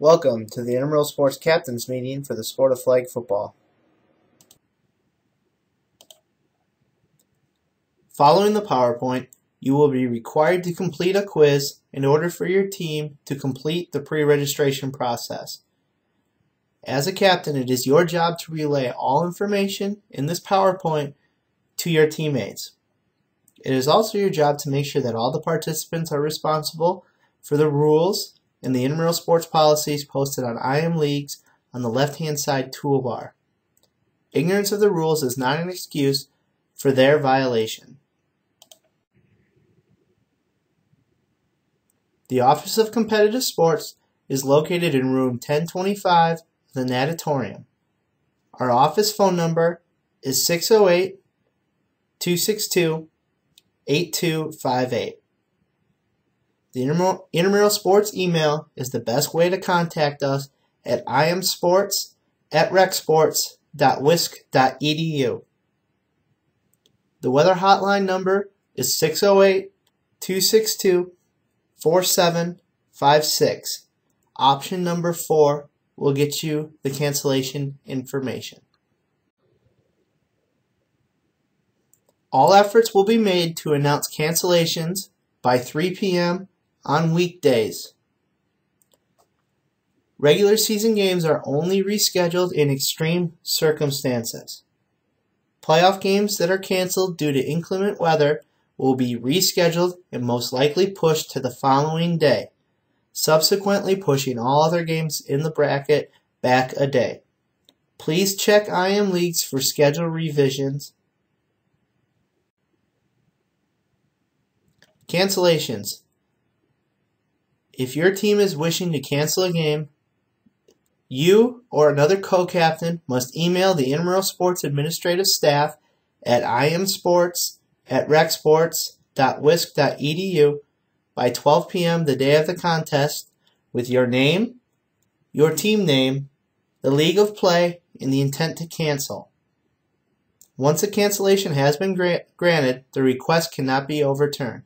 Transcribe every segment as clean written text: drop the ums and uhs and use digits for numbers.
Welcome to the Intramural Sports Captains Meeting for the sport of flag football. Following the PowerPoint, you will be required to complete a quiz in order for your team to complete the pre-registration process. As a captain, it is your job to relay all information in this PowerPoint to your teammates. It is also your job to make sure that all the participants are responsible for the rules and the intramural sports policies posted on IM Leagues on the left-hand side toolbar. Ignorance of the rules is not an excuse for their violation. The Office of Competitive Sports is located in room 1025 of the natatorium. Our office phone number is 608-262-8258. The Intramural Sports email is the best way to contact us at imsports@recsports.wisc.edu. The weather hotline number is 608-262-4756. Option number 4 will get you the cancellation information. All efforts will be made to announce cancellations by 3 p.m. on weekdays. Regular season games are only rescheduled in extreme circumstances. Playoff games that are canceled due to inclement weather will be rescheduled and most likely pushed to the following day, subsequently pushing all other games in the bracket back a day. Please check IM Leagues for schedule revisions. Cancellations. If your team is wishing to cancel a game, you or another co-captain must email the Intramural Sports administrative staff at imsports@recsports.wisc.edu by 12 p.m. the day of the contest with your name, your team name, the league of play, and the intent to cancel. Once a cancellation has been granted, the request cannot be overturned.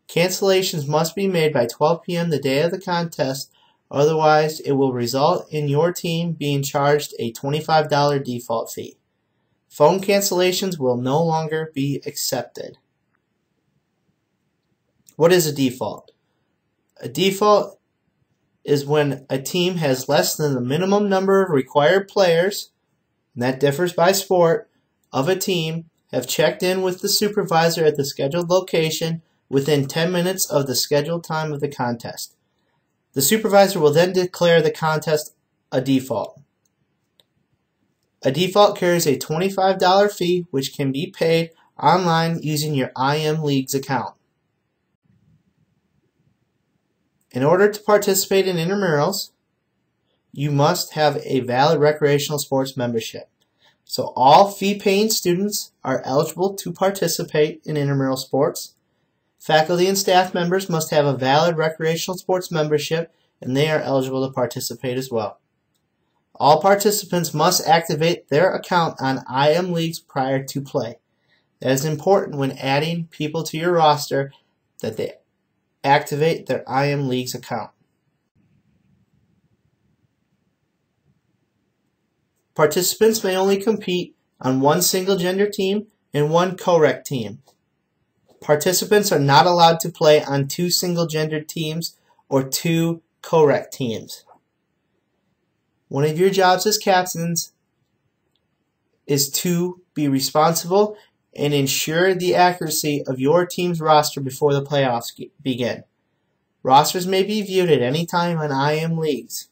Cancellations must be made by 12 p.m. the day of the contest, otherwise it will result in your team being charged a $25 default fee. Phone cancellations will no longer be accepted. What is a default? A default is when a team has less than the minimum number of required players, and that differs by sport, of a team have checked in with the supervisor at the scheduled location within 10 minutes of the scheduled time of the contest. The supervisor will then declare the contest a default. A default carries a $25 fee which can be paid online using your IM Leagues account. In order to participate in intramurals, you must have a valid recreational sports membership. So all fee-paying students are eligible to participate in intramural sports. Faculty and staff members must have a valid recreational sports membership, and they are eligible to participate as well. All participants must activate their account on IM Leagues prior to play. That is important when adding people to your roster, that they activate their IM Leagues account. Participants may only compete on one single-gender team and one co-rec team. Participants are not allowed to play on 2 single-gender teams or 2 co-rec teams. One of your jobs as captains is to be responsible and ensure the accuracy of your team's roster before the playoffs begin. Rosters may be viewed at any time on IM Leagues.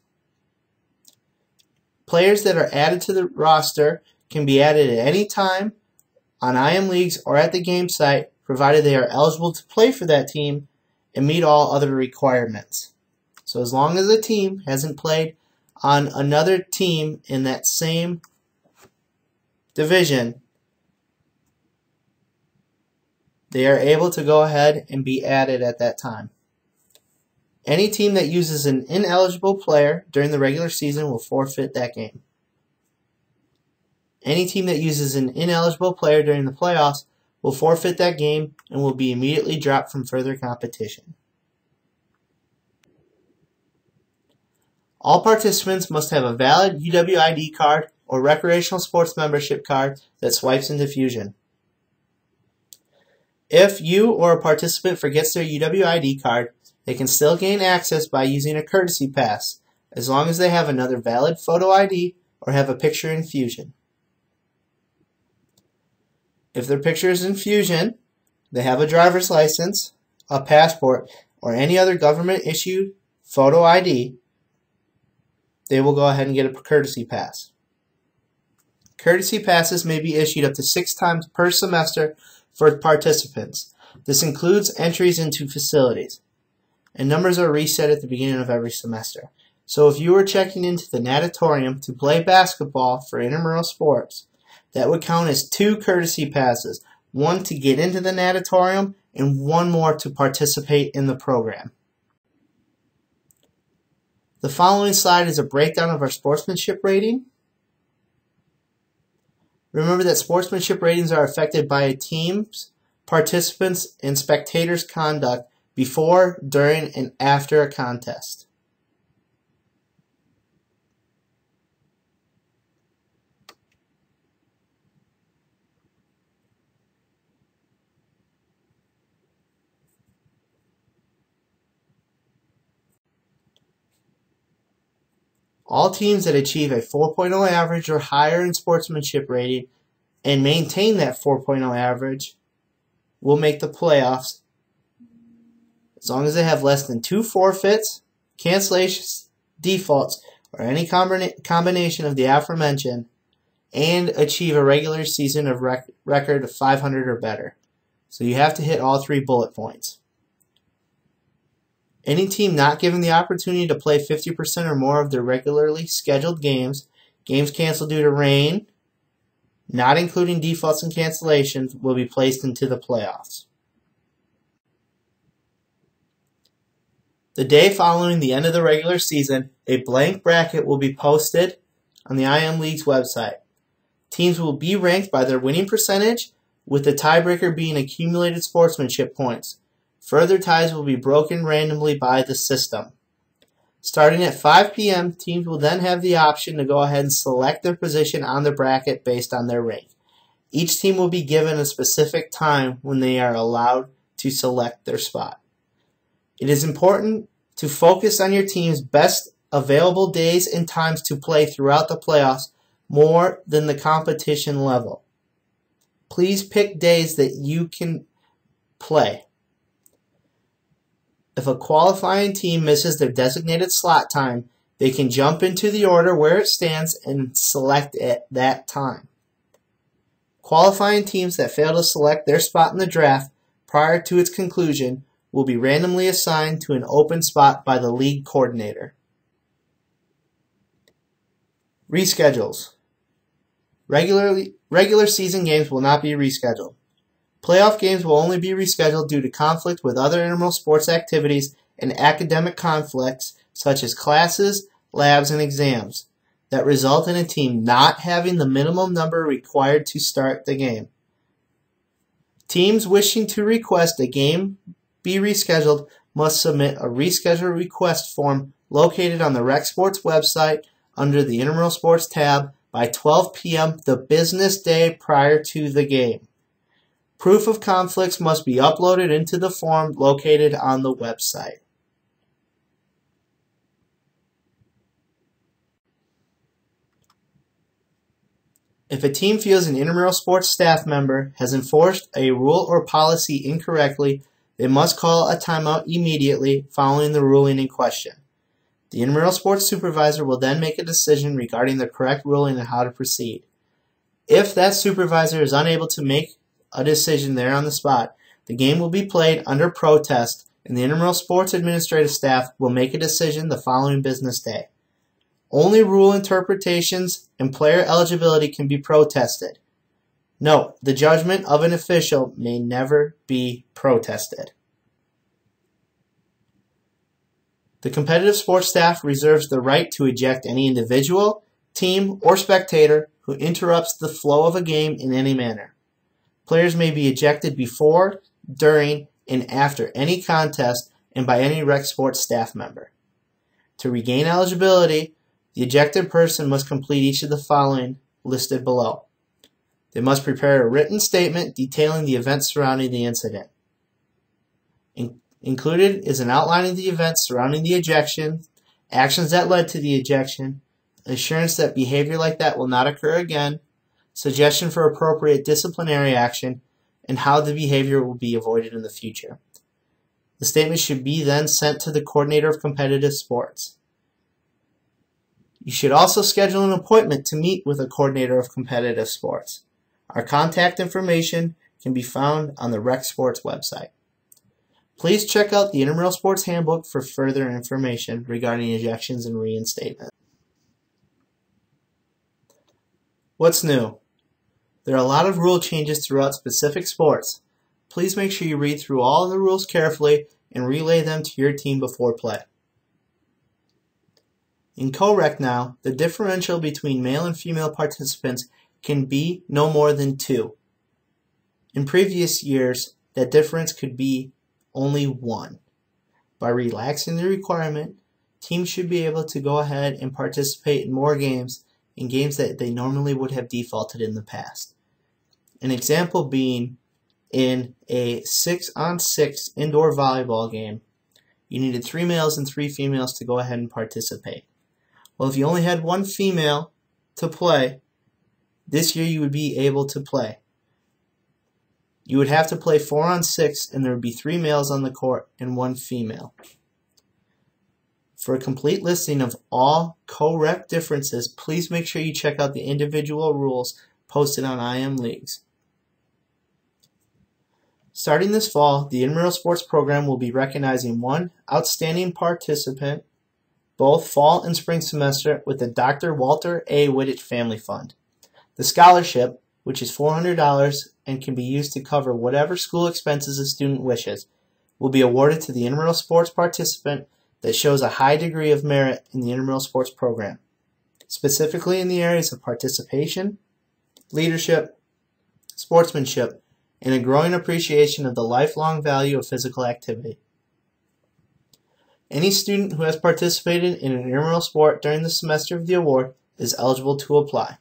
Players that are added to the roster can be added at any time on IM Leagues or at the game site, provided they are eligible to play for that team and meet all other requirements. So as long as a team hasn't played on another team in that same division, they are able to go ahead and be added at that time. Any team that uses an ineligible player during the regular season will forfeit that game. Any team that uses an ineligible player during the playoffs will forfeit that game and will be immediately dropped from further competition. All participants must have a valid UWID card or recreational sports membership card that swipes into Fusion. If you or a participant forgets their UWID card, they can still gain access by using a courtesy pass, as long as they have another valid photo ID or have a picture in Fusion. If their picture is in Fusion, they have a driver's license, a passport, or any other government-issued photo ID, they will go ahead and get a courtesy pass. Courtesy passes may be issued up to 6 times per semester for participants. This includes entries into facilities, and numbers are reset at the beginning of every semester. So if you were checking into the natatorium to play basketball for intramural sports, that would count as 2 courtesy passes, one to get into the natatorium and one more to participate in the program. The following slide is a breakdown of our sportsmanship rating. Remember that sportsmanship ratings are affected by a team's, participants, and spectators' conduct before, during, and after a contest. All teams that achieve a 4.0 average or higher in sportsmanship rating and maintain that 4.0 average will make the playoffs as long as they have less than 2 forfeits, cancellations, defaults, or any combination of the aforementioned, and achieve a regular season of record of 500 or better. So you have to hit all 3 bullet points. Any team not given the opportunity to play 50% or more of their regularly scheduled games, games canceled due to rain, not including defaults and cancellations, will be placed into the playoffs. The day following the end of the regular season, a blank bracket will be posted on the IM League's website. Teams will be ranked by their winning percentage, with the tiebreaker being accumulated sportsmanship points. Further ties will be broken randomly by the system. Starting at 5 p.m., teams will then have the option to go ahead and select their position on the bracket based on their rank. Each team will be given a specific time when they are allowed to select their spot. It is important to focus on your team's best available days and times to play throughout the playoffs more than the competition level. Please pick days that you can play. If a qualifying team misses their designated slot time, they can jump into the order where it stands and select at that time. Qualifying teams that fail to select their spot in the draft prior to its conclusion will be randomly assigned to an open spot by the league coordinator. Reschedules. Regular season games will not be rescheduled. Playoff games will only be rescheduled due to conflict with other intramural sports activities and academic conflicts such as classes, labs, and exams that result in a team not having the minimum number required to start the game. Teams wishing to request a game be rescheduled must submit a reschedule request form located on the Rec Sports website under the Intramural Sports tab by 12 p.m. the business day prior to the game. Proof of conflicts must be uploaded into the form located on the website. If a team feels an intramural sports staff member has enforced a rule or policy incorrectly, they must call a timeout immediately following the ruling in question. The intramural sports supervisor will then make a decision regarding the correct ruling and how to proceed. If that supervisor is unable to make a decision there on the spot, the game will be played under protest, and the intramural sports administrative staff will make a decision the following business day. Only rule interpretations and player eligibility can be protested. Note, the judgment of an official may never be protested. The competitive sports staff reserves the right to eject any individual, team, or spectator who interrupts the flow of a game in any manner. Players may be ejected before, during, and after any contest and by any Rec Sports staff member. To regain eligibility, the ejected person must complete each of the following listed below. They must prepare a written statement detailing the events surrounding the incident. Included is an outline of the events surrounding the ejection, actions that led to the ejection, assurance that behavior like that will not occur again, suggestion for appropriate disciplinary action, and how the behavior will be avoided in the future. The statement should be then sent to the coordinator of competitive sports. You should also schedule an appointment to meet with a coordinator of competitive sports. Our contact information can be found on the Rec Sports website. Please check out the Intramural Sports Handbook for further information regarding ejections and reinstatement. What's new? There are a lot of rule changes throughout specific sports. Please make sure you read through all of the rules carefully and relay them to your team before play. In co-rec now, the differential between male and female participants can be no more than 2. In previous years, that difference could be only 1. By relaxing the requirement, teams should be able to go ahead and participate in more games, in games that they normally would have defaulted in the past. An example being in a 6-on-6 indoor volleyball game, you needed 3 males and 3 females to go ahead and participate. Well, if you only had 1 female to play, this year you would be able to play. You would have to play 4-on-6, and there would be 3 males on the court and 1 female. For a complete listing of all co-rec differences, please make sure you check out the individual rules posted on IM Leagues. Starting this fall, the Intramural Sports Program will be recognizing 1 outstanding participant both fall and spring semester with the Dr. Walter A. Wittich Family Fund. The scholarship, which is $400 and can be used to cover whatever school expenses a student wishes, will be awarded to the intramural sports participant that shows a high degree of merit in the intramural sports program, specifically in the areas of participation, leadership, sportsmanship, and a growing appreciation of the lifelong value of physical activity. Any student who has participated in an intramural sport during the semester of the award is eligible to apply.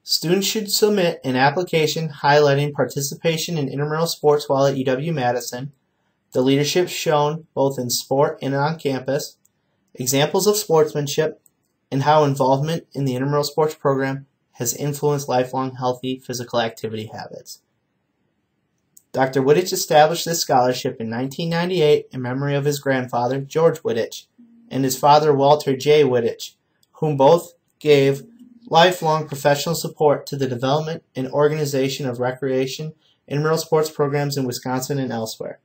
Students should submit an application highlighting participation in intramural sports while at UW-Madison, the leadership shown both in sport and on campus, examples of sportsmanship, and how involvement in the intramural sports program has influenced lifelong healthy physical activity habits. Dr. Wittich established this scholarship in 1998 in memory of his grandfather, George Wittich, and his father, Walter J. Wittich, whom both gave lifelong professional support to the development and organization of recreation intramural sports programs in Wisconsin and elsewhere.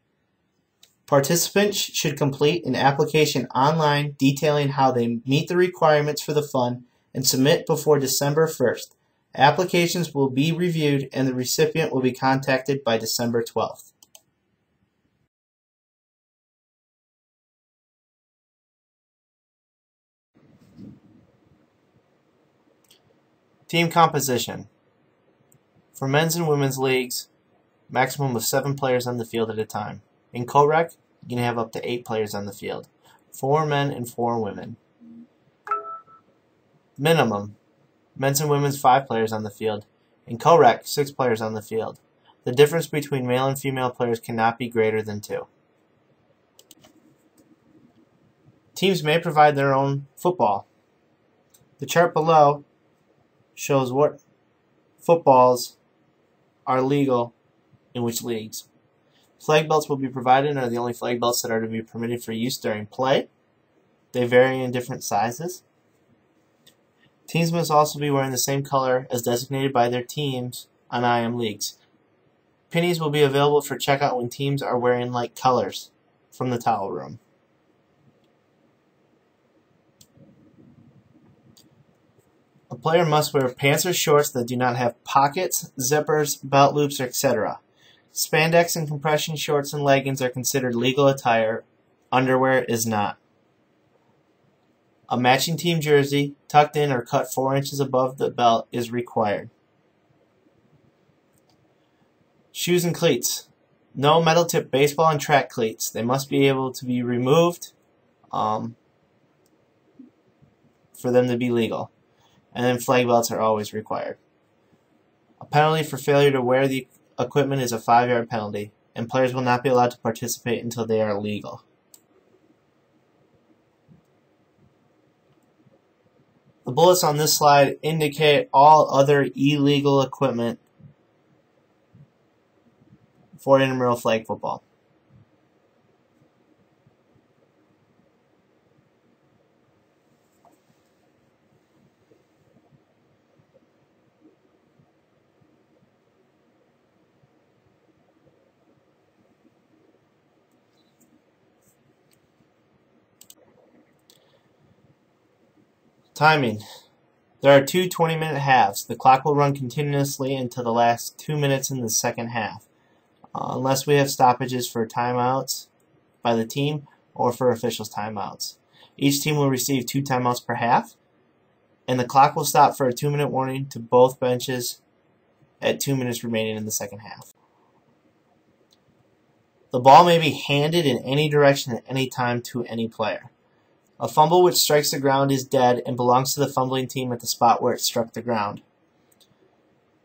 Participants should complete an application online detailing how they meet the requirements for the fund and submit before December 1st. Applications will be reviewed and the recipient will be contacted by December 12th. Team composition. For men's and women's leagues, maximum of 7 players on the field at a time. In co-rec, you can have up to 8 players on the field, 4 men and 4 women. Minimum, men's and women's 5 players on the field. In co-rec, 6 players on the field. The difference between male and female players cannot be greater than 2. Teams may provide their own football. The chart below shows what footballs are legal in which leagues. Flag belts will be provided and are the only flag belts that are to be permitted for use during play. They vary in different sizes. Teams must also be wearing the same color as designated by their teams on IM Leagues. Pennies will be available for checkout when teams are wearing like colors from the towel room. A player must wear pants or shorts that do not have pockets, zippers, belt loops, etc. Spandex and compression shorts and leggings are considered legal attire. Underwear is not. A matching team jersey, tucked in or cut 4 inches above the belt, is required. Shoes and cleats. No metal-tipped baseball and track cleats. They must be able to be removed for them to be legal. And then flag belts are always required. A penalty for failure to wear the equipment is a 5-yard penalty, and players will not be allowed to participate until they are legal. The bullets on this slide indicate all other illegal equipment for intramural flag football. Timing. There are two 20-minute halves. The clock will run continuously until the last 2 minutes in the second half, unless we have stoppages for timeouts by the team or for officials' timeouts. Each team will receive 2 timeouts per half, and the clock will stop for a 2-minute warning to both benches at 2 minutes remaining in the second half. The ball may be handed in any direction at any time to any player. A fumble which strikes the ground is dead and belongs to the fumbling team at the spot where it struck the ground.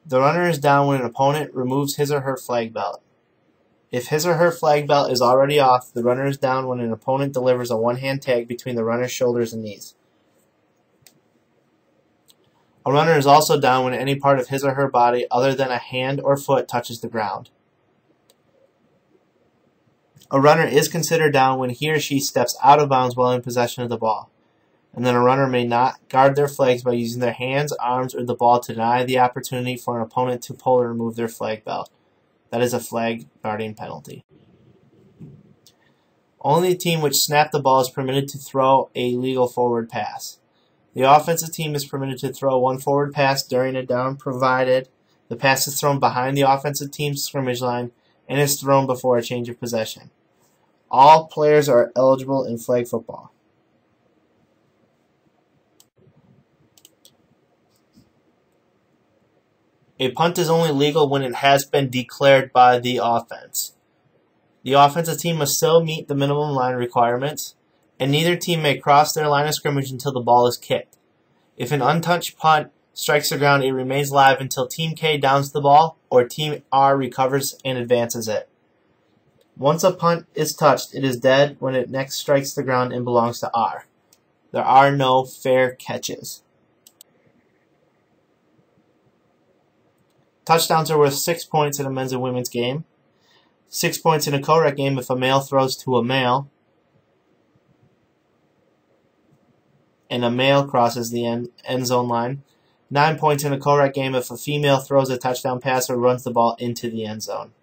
The runner is down when an opponent removes his or her flag belt. If his or her flag belt is already off, the runner is down when an opponent delivers a one-hand tag between the runner's shoulders and knees. A runner is also down when any part of his or her body other than a hand or foot touches the ground. A runner is considered down when he or she steps out of bounds while in possession of the ball, and then a runner may not guard their flags by using their hands, arms, or the ball to deny the opportunity for an opponent to pull or remove their flag belt. That is a flag guarding penalty. Only the team which snapped the ball is permitted to throw a legal forward pass. The offensive team is permitted to throw one forward pass during a down provided the pass is thrown behind the offensive team's scrimmage line and is thrown before a change of possession. All players are eligible in flag football. A punt is only legal when it has been declared by the offense. The offensive team must still meet the minimum line requirements, and neither team may cross their line of scrimmage until the ball is kicked. If an untouched punt strikes the ground, it remains live until Team K downs the ball or Team R recovers and advances it. Once a punt is touched, it is dead when it next strikes the ground and belongs to R. There are no fair catches. Touchdowns are worth 6 points in a men's and women's game, 6 points in a co-rec game if a male throws to a male, and a male crosses the end zone line, 9 points in a co-rec game if a female throws a touchdown pass or runs the ball into the end zone.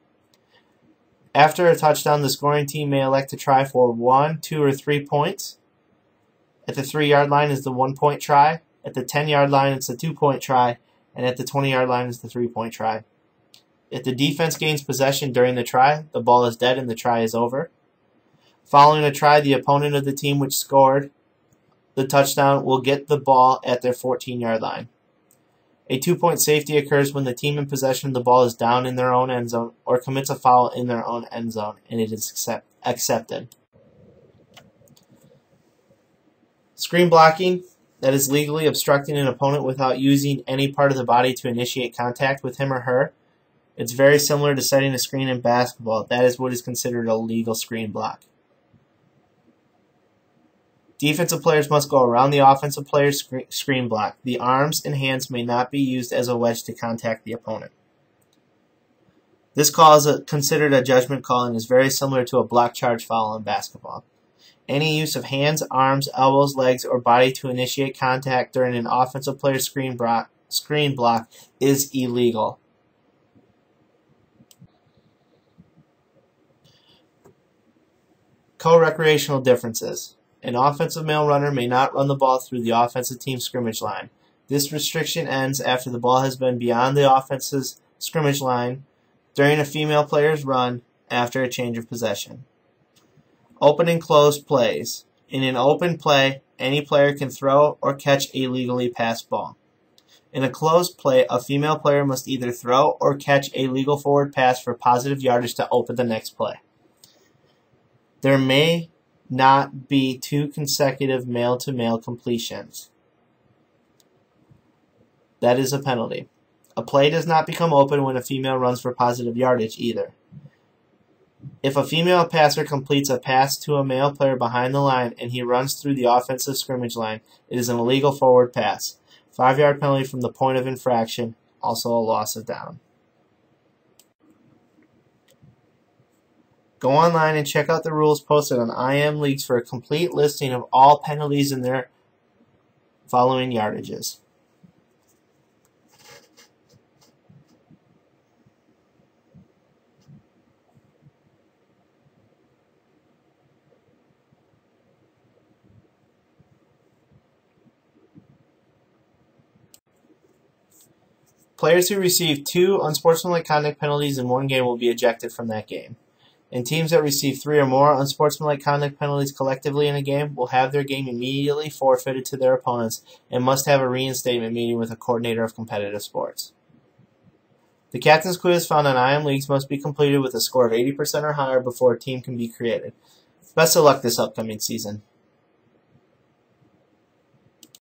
After a touchdown, the scoring team may elect to try for 1, 2, or 3 points. At the 3-yard line is the 1-point try. At the 10-yard line, it's the 2-point try. And at the 20-yard line is the 3-point try. If the defense gains possession during the try, the ball is dead and the try is over. Following a try, the opponent of the team which scored the touchdown will get the ball at their 14-yard line. A 2-point safety occurs when the team in possession of the ball is down in their own end zone or commits a foul in their own end zone, and it is accepted. Screen blocking, that is legally obstructing an opponent without using any part of the body to initiate contact with him or her. It's very similar to setting a screen in basketball. That is what is considered a legal screen block. Defensive players must go around the offensive player's screen block. The arms and hands may not be used as a wedge to contact the opponent. This call is considered a judgment call and is very similar to a block charge foul in basketball. Any use of hands, arms, elbows, legs, or body to initiate contact during an offensive player's screen block is illegal. Co-recreational differences. An offensive male runner may not run the ball through the offensive team's scrimmage line. This restriction ends after the ball has been beyond the offense's scrimmage line during a female player's run after a change of possession. Open and closed plays. In an open play, any player can throw or catch a legally passed ball. In a closed play, a female player must either throw or catch a legal forward pass for positive yardage to open the next play. There may not be 2 consecutive male-to-male completions. That is a penalty. A play does not become open when a female runs for positive yardage either. If a female passer completes a pass to a male player behind the line and he runs through the offensive scrimmage line, it is an illegal forward pass. 5-yard penalty from the point of infraction, also a loss of down. Go online and check out the rules posted on IM Leagues for a complete listing of all penalties in their following yardages. Players who receive 2 unsportsmanlike conduct penalties in one game will be ejected from that game. And teams that receive 3 or more unsportsmanlike conduct penalties collectively in a game will have their game immediately forfeited to their opponents and must have a reinstatement meeting with a coordinator of competitive sports. The captain's quiz found on IM Leagues must be completed with a score of 80% or higher before a team can be created. Best of luck this upcoming season.